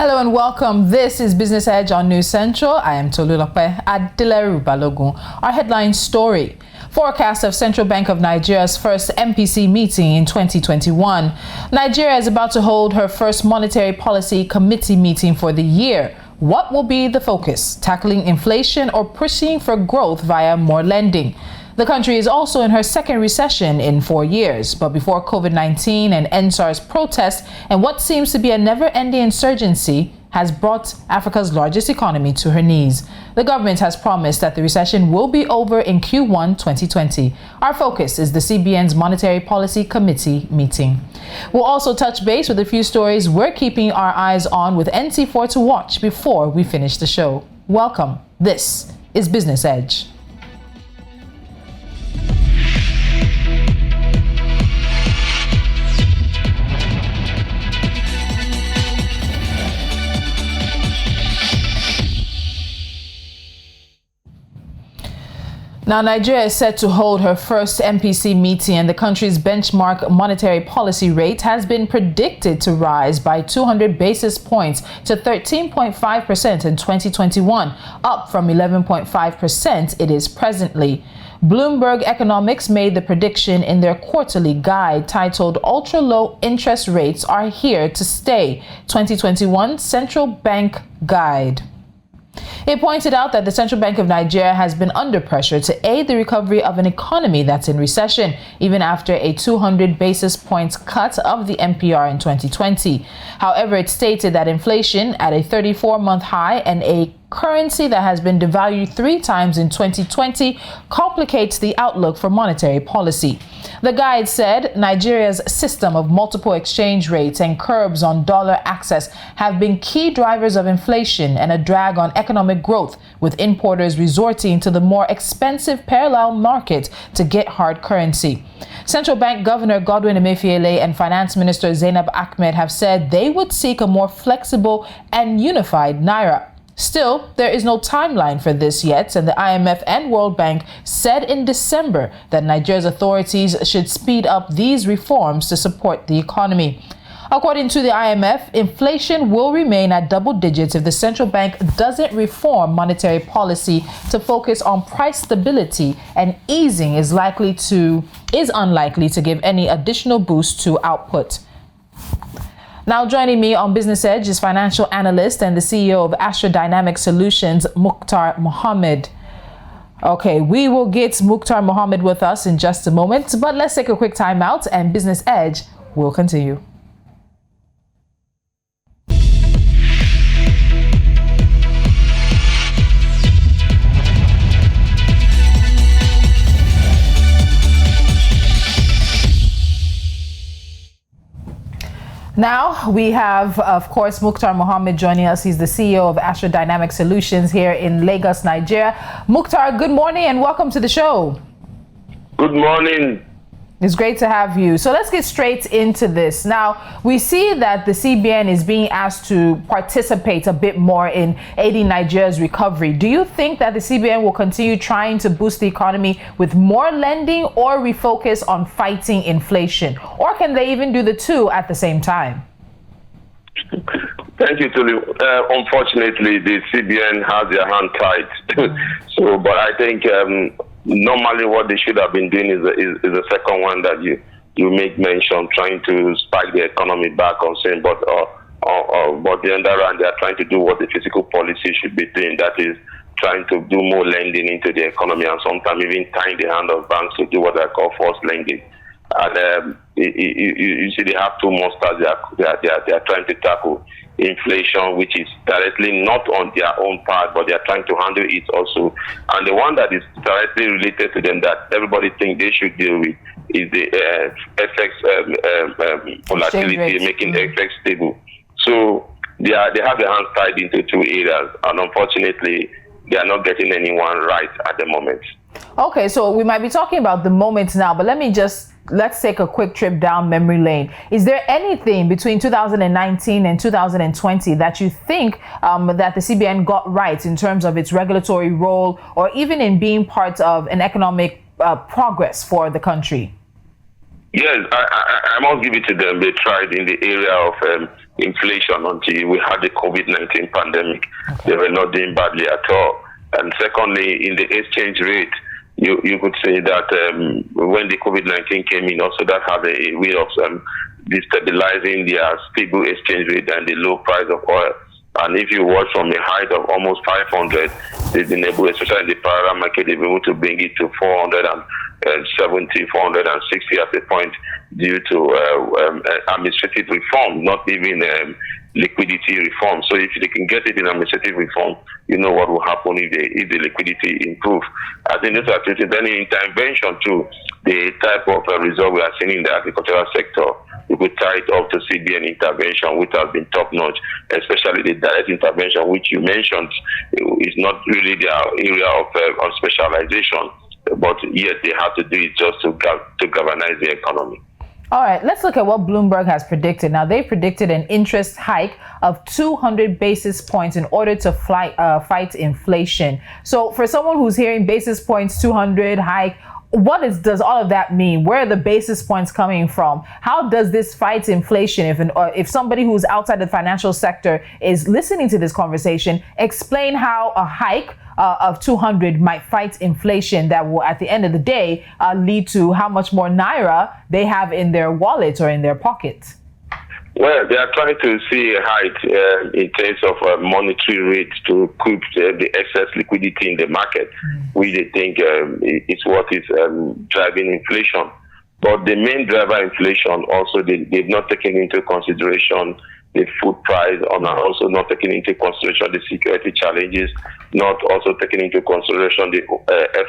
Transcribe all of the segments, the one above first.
Hello and welcome. This is Business Edge on News Central. I am Tolulope Adileru Balogun. Our headline story: forecast of Central Bank of Nigeria's first MPC meeting in 2021. Nigeria is about to hold her first monetary policy committee meeting for the year. What will be the focus? Tackling inflation or pushing for growth via more lending? The country is also in her second recession in 4 years. But before COVID-19 and NSARS protests and what seems to be a never-ending insurgency has brought Africa's largest economy to her knees. The government has promised that the recession will be over in Q1 2020. Our focus is the CBN's Monetary Policy Committee meeting. We'll also touch base with a few stories we're keeping our eyes on with NC4 to watch before we finish the show. Welcome. This is Business Edge. Now, Nigeria is set to hold her first MPC meeting, and the country's benchmark monetary policy rate has been predicted to rise by 200 basis points to 13.5% in 2021, up from 11.5% it is presently. Bloomberg Economics made the prediction in their quarterly guide titled "Ultra-Low Interest Rates Are Here to Stay, 2021 Central Bank Guide." It pointed out that the Central Bank of Nigeria has been under pressure to aid the recovery of an economy that's in recession, even after a 200 basis points cut of the MPR in 2020. However, it stated that inflation at a 34-month high and a currency that has been devalued 3 times in 2020 complicates the outlook for monetary policy. The guide said Nigeria's system of multiple exchange rates and curbs on dollar access have been key drivers of inflation and a drag on economic growth, with importers resorting to the more expensive parallel market to get hard currency. Central Bank Governor Godwin Emefiele and Finance Minister Zainab Ahmed have said they would seek a more flexible and unified naira. Still, there is no timeline for this yet, and the IMF and World Bank said in December that Nigeria's authorities should speed up these reforms to support the economy. According to the IMF, inflation will remain at double digits if the central bank doesn't reform monetary policy to focus on price stability, and easing is unlikely to give any additional boost to output. Now joining me on Business Edge is financial analyst and the CEO of Dynamic Solutions, Muktar Mohammed. Okay, we will get Muktar Mohammed with us in just a moment, but let's take a quick time out and Business Edge will continue. Now we have, of course, Muktar Mohammed joining us. He's the CEO of Dynamic Solutions here in Lagos, Nigeria. Muktar, good morning and welcome to the show. Good morning. It's great to have you. So let's get straight into this. Now, we see that the CBN is being asked to participate a bit more in aiding Nigeria's recovery. Do you think that the CBN will continue trying to boost the economy with more lending or refocus on fighting inflation? Or can they even do the two at the same time? Thank you, Tolu. Unfortunately, the CBN has their hand tied. But I think normally what they should have been doing is the second one that you make mention, trying to spike the economy back on saying, but the other round they are trying to do what the fiscal policy should be doing, that is trying to do more lending into the economy and sometimes even tying the hand of banks to do what I call forced lending. And you see, they have two monsters they are trying to tackle: inflation, which is directly not on their own part, but they are trying to handle it also. And the one that is directly related to them that everybody thinks they should deal with is the FX volatility, making the FX stable. So they have their hands tied into two areas, and unfortunately, they are not getting anyone right at the moment. Okay, so we might be talking about the moment now, but let's take a quick trip down memory lane. Is there anything between 2019 and 2020 that you think that the CBN got right in terms of its regulatory role, or even in being part of an economic progress for the country? Yes, I must give it to them. They tried in the area of inflation until we had the COVID-19 pandemic. They were not doing badly at all. And secondly, in the exchange rate, you could say that when the COVID-19 came in, also that had a way of destabilizing their stable exchange rate and the low price of oil. And if you watch from a height of almost 500, they've been able, especially in the parallel market, they've been able to bring it to 470, 460 at the point due to administrative reform, not even liquidity reform. So if they can get it in administrative reform, you know what will happen if the liquidity improves. I think this is any intervention to the type of result we are seeing in the agricultural sector. We could tie it up to CBN intervention, which has been top-notch, especially the direct intervention, which you mentioned is not really their area of specialization, but yet they have to do it just to galvanize the economy. All right, let's look at what Bloomberg has predicted. Now, they predicted an interest hike of 200 basis points in order to fight inflation. So for someone who's hearing basis points, 200 hike, does all of that mean? Where are the basis points coming from? How does this fight inflation? If somebody who's outside the financial sector is listening to this conversation, explain how a hike of 200 might fight inflation that will, at the end of the day, lead to how much more naira they have in their wallet or in their pocket. Well, they are trying to see a height in terms of monetary rates to keep the excess liquidity in the market, which they think is what is driving inflation. But the main driver inflation also, they've not taken into consideration the food price, and also not taking into consideration the security challenges, not also taking into consideration the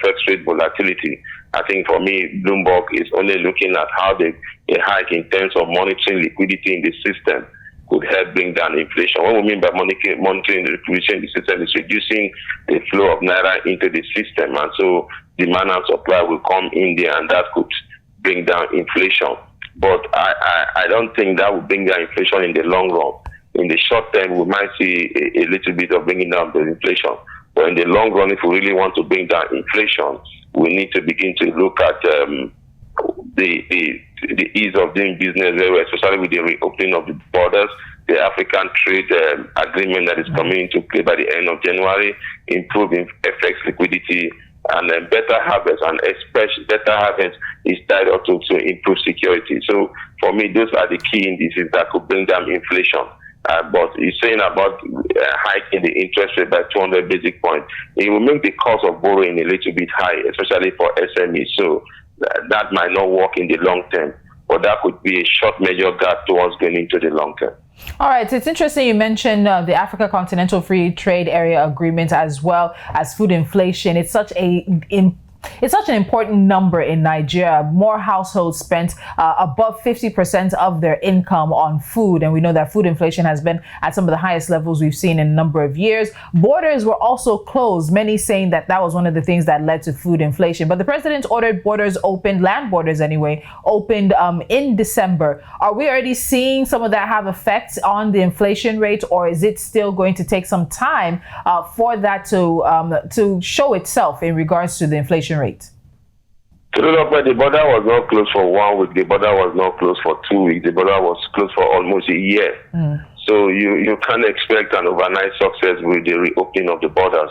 FX rate volatility. I think for me, Bloomberg is only looking at how a hike in terms of monitoring liquidity in the system could help bring down inflation. What we mean by monitoring the liquidity in the system is reducing the flow of naira into the system, and so demand and supply will come in there, and that could bring down inflation. But I don't think that will bring down inflation in the long run. In the short term, we might see a little bit of bringing down the inflation. But in the long run, if we really want to bring down inflation, we need to begin to look at the ease of doing business, especially with the reopening of the borders, the African trade agreement that is coming into play by the end of January, improving FX liquidity, and then better harvest, and especially better harvest is tied up to improve security. So for me, those are the key indices that could bring down inflation. But he's saying about hiking the interest rate by 200 basis points. It will make the cost of borrowing a little bit high, especially for SMEs. So that might not work in the long term, but that could be a short measure gap towards going into the long term. All right, so it's interesting you mentioned the Africa Continental Free Trade Area Agreement as well as food inflation. It's such an important number in Nigeria. More households spent above 50% of their income on food. And we know that food inflation has been at some of the highest levels we've seen in a number of years. Borders were also closed, many saying that was one of the things that led to food inflation. But the president ordered borders opened, land borders anyway, opened in December. Are we already seeing some of that have effects on the inflation rate, or is it still going to take some time for that to show itself in regards to the inflation rate? The border was not closed for 1 week. The border was not closed for 2 weeks. The border was closed for almost a year. So you can't expect an overnight success with the reopening of the borders.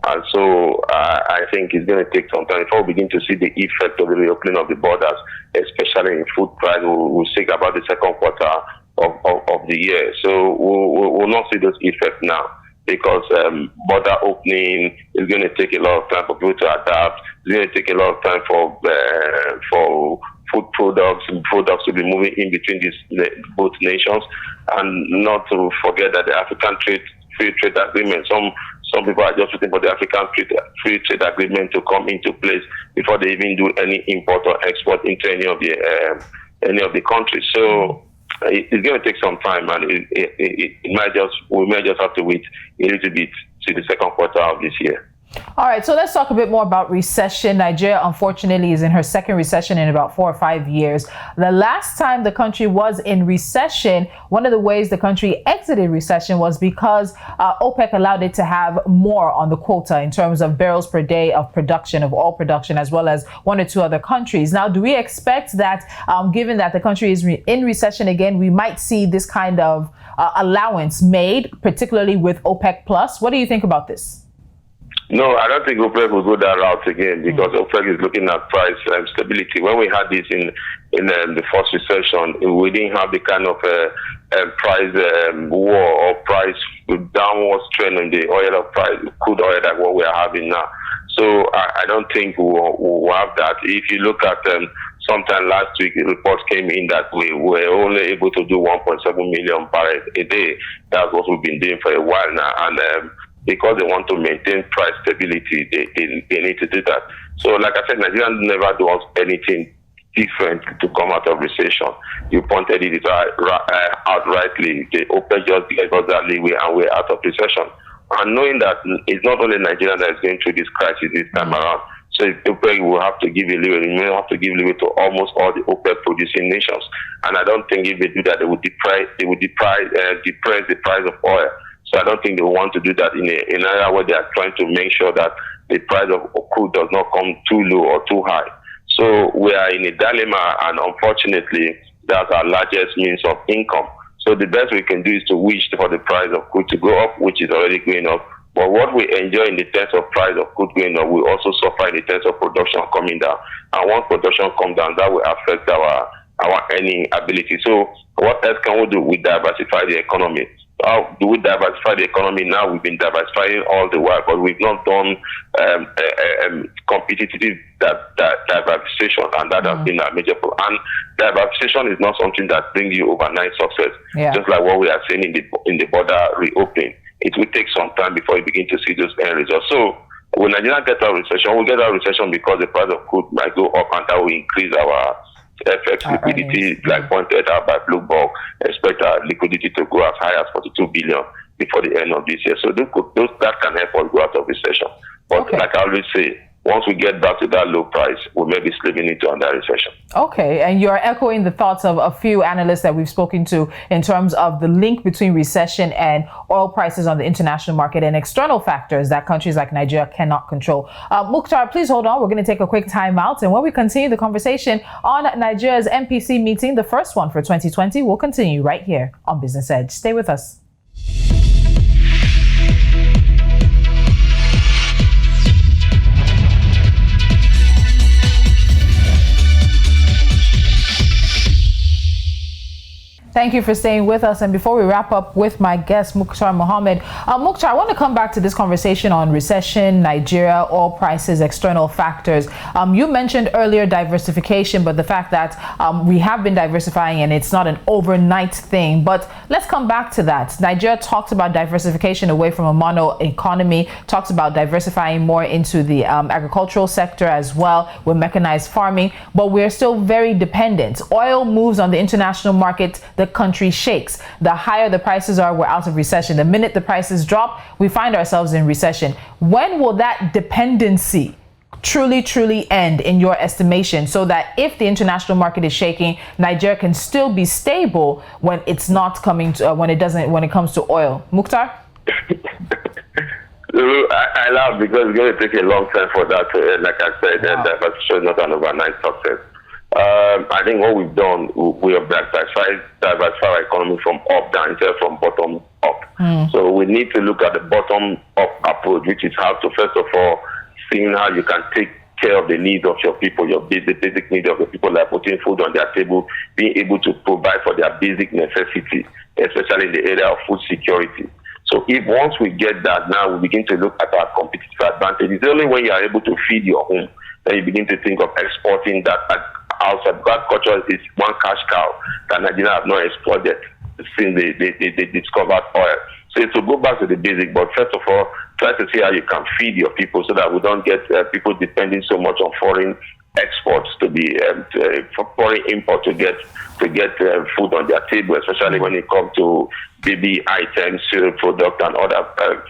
And so I think it's going to take some time before we begin to see the effect of the reopening of the borders, especially in food price. We'll see about the second quarter of the year. So we'll not see those effects now, because border opening is going to take a lot of time for people to adapt. It's going to take a lot of time for food products to be moving in between both nations, and not to forget that the African Free Trade Agreement. Some people are just waiting for the African Free Trade Agreement to come into place before they even do any import or export into any of the countries. So it's going to take some time, and we might just have to wait a little bit to the second quarter of this year. All right, so let's talk a bit more about recession. Nigeria, unfortunately, is in her second recession in about 4 or 5 years. The last time the country was in recession, one of the ways the country exited recession was because OPEC allowed it to have more on the quota in terms of barrels per day of production, of oil production, as well as 1 or 2 other countries. Now, do we expect that, given that the country is in recession again, we might see this kind of allowance made, particularly with OPEC Plus? What do you think about this? No, I don't think OPEC will go that route again because OPEC is looking at price stability. When we had this in the first recession, we didn't have the kind of price war or price downward trend in the oil of price, crude oil, like what we are having now. So I don't think we'll have that. If you look at sometime last week, the reports came in that we were only able to do 1.7 million barrels a day. That's what we've been doing for a while now. And because they want to maintain price stability, they need to do that. So like I said, Nigeria never does anything different to come out of recession. You pointed it outrightly. The OPEC just gave us that leeway and we're out of recession. And knowing that it's not only Nigeria that is going through this crisis this time around, so OPEC will have to give a leeway. They may have to give leeway to almost all the OPEC producing nations. And I don't think if they do that, they would depress the price of oil. So I don't think they want to do that in an area where they are trying to make sure that the price of crude does not come too low or too high. So we are in a dilemma, and unfortunately, that's our largest means of income. So the best we can do is to wish for the price of crude to go up, which is already going up. But what we enjoy in the terms of price of crude going up, we also suffer in the terms of production coming down. And once production comes down, that will affect our earning ability. So what else can we do? We diversify the economy. How do we diversify the economy now? We've been diversifying all the while, but we've not done competitive diversification, and that has been a major problem. And diversification is not something that brings you overnight success. Yeah. Just like what we are seeing in the border reopening, it will take some time before you begin to see those end results. So when Nigeria gets out of recession, we'll get out of recession because the price of crude might go up, and that will increase our FX liquidity, like pointed out by Bloomberg. Expect our liquidity to go as high as 42 billion before the end of this year. So that can help us go out of recession. But like I always say, once we get back to that low price, we may be slipping into another recession. Okay, and you're echoing the thoughts of a few analysts that we've spoken to in terms of the link between recession and oil prices on the international market and external factors that countries like Nigeria cannot control. Muktar, please hold on. We're going to take a quick time out. And when we continue the conversation on Nigeria's MPC meeting, the first one for 2020, we'll continue right here on Business Edge. Stay with us. Thank you for staying with us. And before we wrap up with my guest, Muktar Mohammed, Muktar, I want to come back to this conversation on recession, Nigeria, oil prices, external factors. You mentioned earlier diversification, but the fact that we have been diversifying and it's not an overnight thing. But let's come back to that. Nigeria talks about diversification away from a mono economy, talks about diversifying more into the agricultural sector as well with mechanized farming, but we're still very dependent. Oil moves on the international market, the country shakes. The higher the prices are, we're out of recession. The minute the prices drop, we find ourselves in recession. When will that dependency truly end in your estimation, so that if the international market is shaking, Nigeria can still be stable when it's not coming to, when it comes to oil? Muktar? I laugh because it's going to take a long time for that. Like I said, diversification is not an overnight success. I think what we've done, we have diversified our economy from up down instead of from bottom up. So we need to look at the bottom up approach, which is how to, first of all, seeing how you can take care of the needs of your people, your basic needs of the people, like putting food on their table, being able to provide for their basic necessity, especially in the area of food security. So if once we get that, now we begin to look at our competitive advantage. It's only when you are able to feed your home that you begin to think of exporting that outside. Agriculture is one cash cow that Nigeria have not exploited since they discovered oil. So it's to go back to the basic, but first of all, try to see how you can feed your people so that we don't get people depending so much on foreign exports foreign import to get food on their table, especially when it comes to baby items, cereal product, and other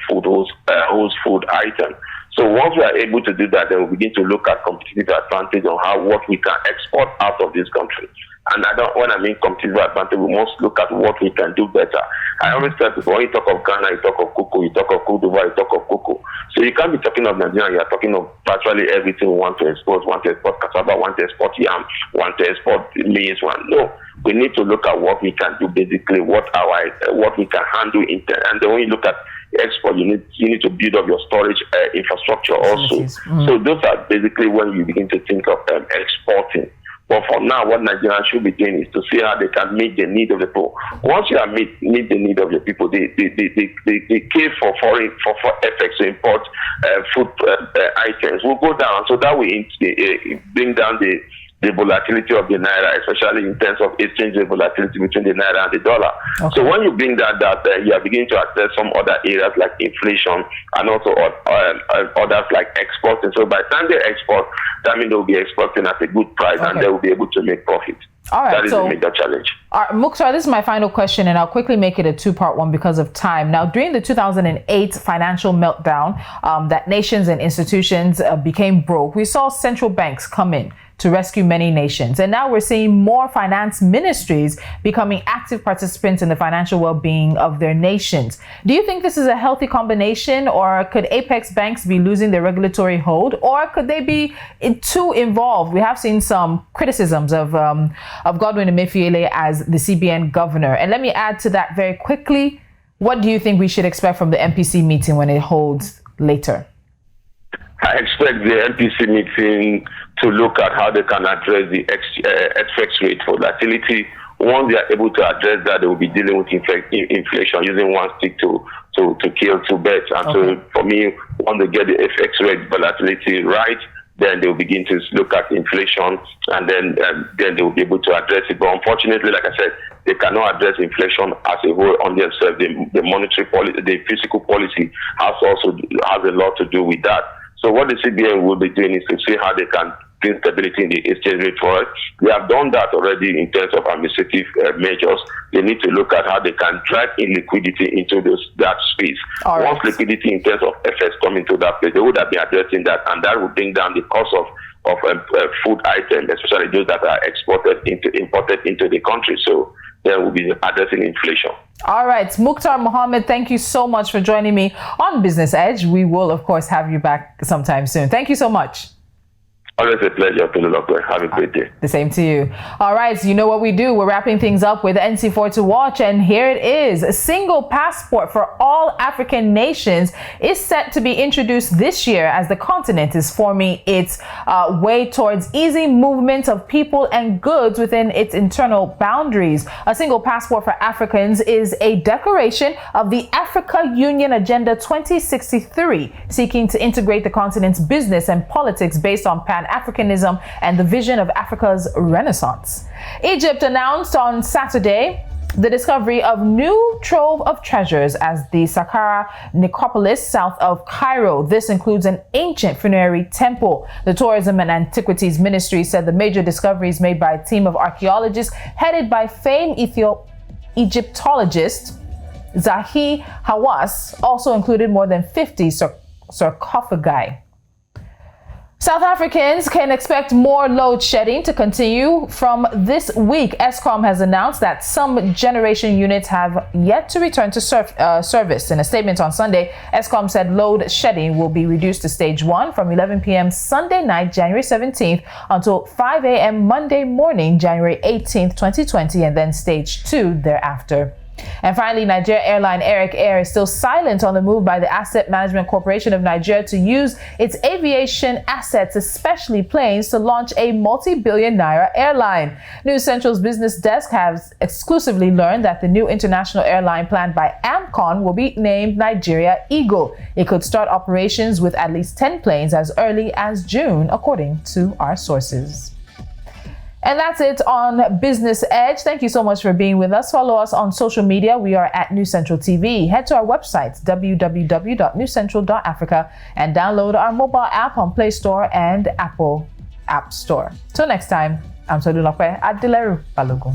food items. So once we are able to do that, then we begin to look at competitive advantage on what we can export out of this country. And when I mean competitive advantage, we must look at what we can do better. I always tell people, when you talk of Ghana, you talk of cocoa, you talk of Cote d'Ivoire, you talk of cocoa. So you can't be talking of Nigeria, you are talking of virtually everything we want to export. Want to export cassava, want to export yam, want to export maize. No, we need to look at what we can do basically, what we can handle. And then when you look at export, you need to build up your storage infrastructure also. So those are basically when you begin to think of exporting. But for now, what Nigerians should be doing is to see how they can meet the need of the people. Once you meet the need of the people, the case for FX to import food items will go down. So that will bring down the volatility of the naira, especially in terms of exchange rate volatility between the naira and the dollar. Okay. So when you bring that you are beginning to address some other areas like inflation and also others like exporting. So by the time they export, that means they will be exporting at a good price, okay, and they will be able to make profit. All right, that is a major challenge. Muktar, this is my final question, and I'll quickly make it a two-part one because of time. Now, during the 2008 financial meltdown, that nations and institutions became broke, we saw central banks come in to rescue many nations. And now we're seeing more finance ministries becoming active participants in the financial well-being of their nations. Do you think this is a healthy combination, or could apex banks be losing their regulatory hold, or could they be too involved? We have seen some criticisms of Godwin Emefiele as the CBN governor. And let me add to that very quickly. What do you think we should expect from the MPC meeting when it holds later? I expect the MPC meeting to look at how they can address the FX rate volatility. Once they are able to address that, they will be dealing with inflation using one stick to kill two birds. And okay, so for me, once they get the FX rate volatility right, then they will begin to look at inflation, and then they will be able to address it. But unfortunately, like I said, they cannot address inflation as a whole on themselves. The monetary policy, the fiscal policy has a lot to do with that. So what the CBN will be doing is to see how they can bring stability in the exchange rate for us. They have done that already in terms of administrative measures. They need to look at how they can drive in liquidity into that space. All Once right. liquidity in terms of FX come into that place, they would have been addressing that, and that would bring down the cost of food items, especially those that are imported into the country. So they will be addressing inflation. All right, Muktar Mohammed, thank you so much for joining me on Business Edge. We will, of course, have you back sometime soon. Thank you so much. Always a pleasure, Penelope. Have a great day. The same to you. All right, so you know what we do. We're wrapping things up with NC4 to watch, and here it is. A single passport for all African nations is set to be introduced this year as the continent is forming its way towards easy movement of people and goods within its internal boundaries. A single passport for Africans is a declaration of the Africa Union Agenda 2063, seeking to integrate the continent's business and politics based on Pan-Africanism and the vision of Africa's Renaissance. Egypt announced on Saturday the discovery of new trove of treasures as the Saqqara necropolis south of Cairo. This includes an ancient funerary temple. The Tourism and Antiquities Ministry said the major discoveries made by a team of archaeologists headed by famed Egyptologist Zahi Hawass also included more than 50 sarcophagi. South Africans can expect more load shedding to continue from this week. Eskom has announced that some generation units have yet to return to service. In a statement on Sunday, Eskom said load shedding will be reduced to stage 1 from 11 p.m. Sunday night, January 17th, until 5 a.m. Monday morning, January 18th, 2020, and then stage 2 thereafter. And finally, Nigeria airline Eric Air is still silent on the move by the Asset Management Corporation of Nigeria to use its aviation assets, especially planes, to launch a multi-billion naira airline. News Central's business desk has exclusively learned that the new international airline planned by AMCON will be named Nigeria Eagle. It could start operations with at least 10 planes as early as June, according to our sources. And that's it on Business Edge. Thank you so much for being with us. Follow us on social media. We are at News Central TV. Head to our website, www.newscentral.africa, and download our mobile app on Play Store and Apple App Store. Till next time, I'm Tolu Lokwe at Dileru Balogun.